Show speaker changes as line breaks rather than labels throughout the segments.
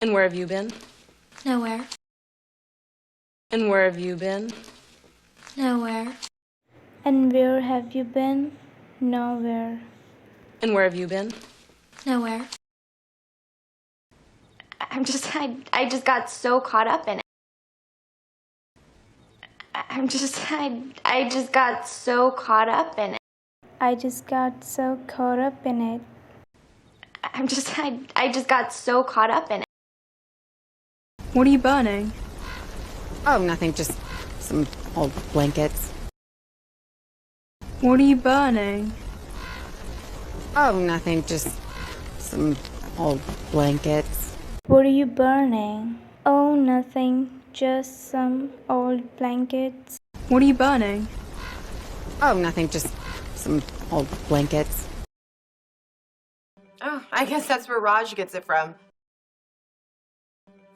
And where have you been?
Nowhere.
And where have you been?
Nowhere.
And where have you been? Nowhere.
And where have you been?
Nowhere. I just got so caught up in it. I just got so caught up in it.
I just got so caught up in it.
I just got so caught up in it.
What are you burning?
Oh, nothing, just some old blankets.
What are you burning?
Oh, nothing, just some old blankets.
What are you burning? Oh, nothing, just some old blankets.
What are you burning?
Oh, nothing, just some old blankets.
Oh, I guess that's where Raj gets it from.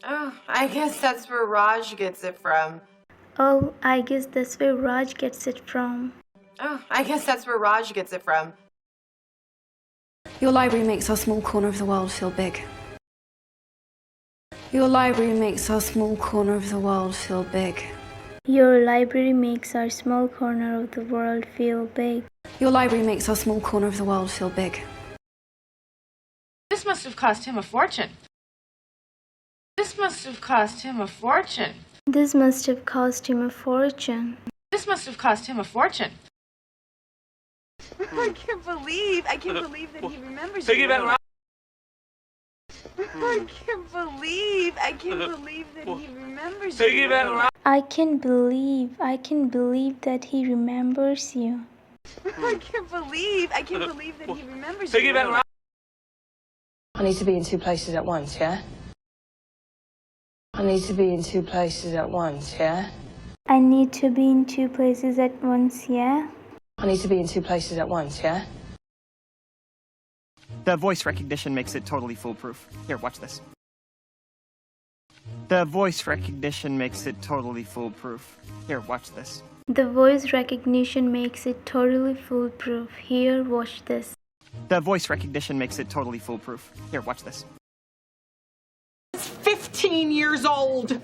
Oh, I guess that's where Raj gets it from.
Oh, I guess that's where Raj gets it from.
Oh, I guess that's where Raj gets it from.
Your library makes our small corner of the world feel big. Your library makes our small corner of the world feel big.
Your library makes our small corner of the world feel big.
Your library makes our small corner of the world feel big.
This must have cost him a fortune. This must have cost him a fortune.
This must have cost him a fortune.
This must have cost him a fortune.
I can't believe that he remembers
Take
you.
it back.
I can't believe that he remembers
Take
you.
it back.
I can believe that he remembers you.
I can't believe that he remembers
Take
you.
it back.
I need to be in two places at once, yeah? I need to be in two places at once, yeah?
I need to be in two places at once, yeah?
I need to be in two places at once, yeah?
The voice recognition makes it totally foolproof. Here, watch this. The voice recognition makes it totally foolproof. Here, watch this.
The voice recognition makes it totally foolproof. Here, watch this.
The voice recognition makes it totally foolproof. Here, watch this.
15 years old.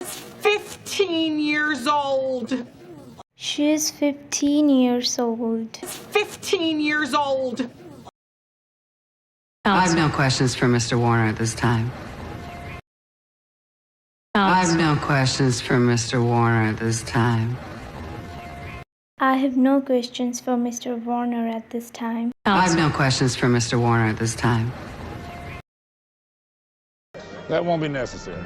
15 years old.
She is 15 years old.
15 years old.
I have no questions for Mr. Warner at this time. I have no questions for Mr. Warner at this time.
I have no questions for Mr. Warner at this time.
I have no questions for Mr. Warner at this time.
That won't be necessary.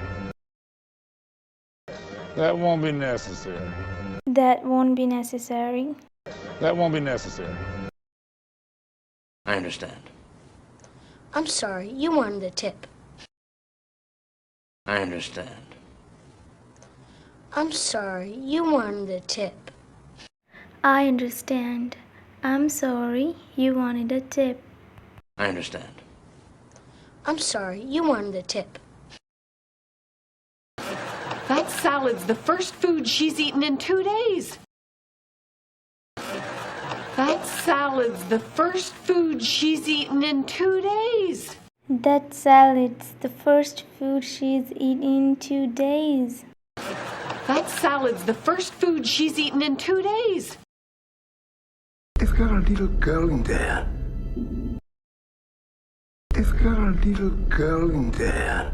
That won't be necessary.
That won't be necessary.
That won't be necessary.
I understand.
I'm sorry, you wanted a tip.
I understand.
I'm sorry, you wanted a tip.
I understand. I'm sorry, you wanted a tip.
I understand.
I'm sorry, you wanted a tip.
That salad's the first food she's eaten in 2 days. That salad's the first food she's eaten in 2 days.
That salad's the first food she's eaten in 2 days.
That salad's the first food she's eaten in 2 days.
They've got a little girl in there. They've got a little girl in there.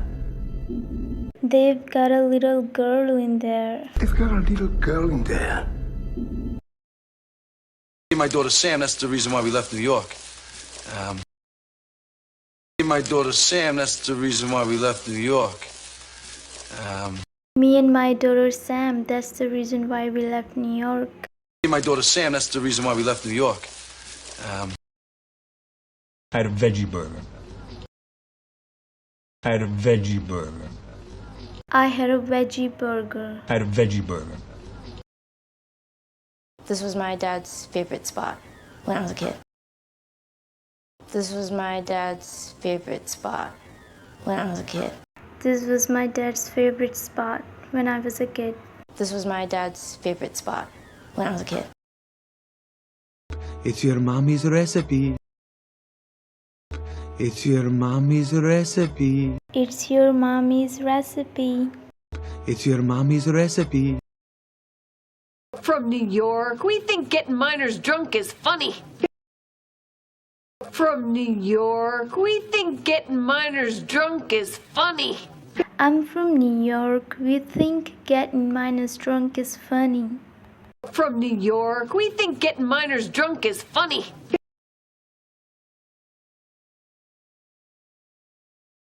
They've got a little girl in there.
They've got a little girl in there.
My daughter Sam, that's the reason why we left New York. My daughter Sam, that's the reason why we left New York.
Me and my daughter Sam, that's the reason why we left New York.
My daughter Sam, that's the reason why we left New York.
I had a veggie burger. I had a veggie burger.
I had a veggie burger.
I had a veggie burger.
This was my dad's favorite spot when I was a kid. This was my dad's favorite spot when I was a kid.
This was my dad's favorite spot when I was a kid.
This was my dad's favorite spot when I was a kid.
It's your mommy's recipe. It's your mommy's recipe.
It's your mommy's recipe.
It's your mommy's recipe.
From New York, we think getting minors drunk is funny. From New York, we think getting minors drunk is funny.
I'm from New York. We think getting minors drunk is funny.
From New York, we think getting minors drunk is funny.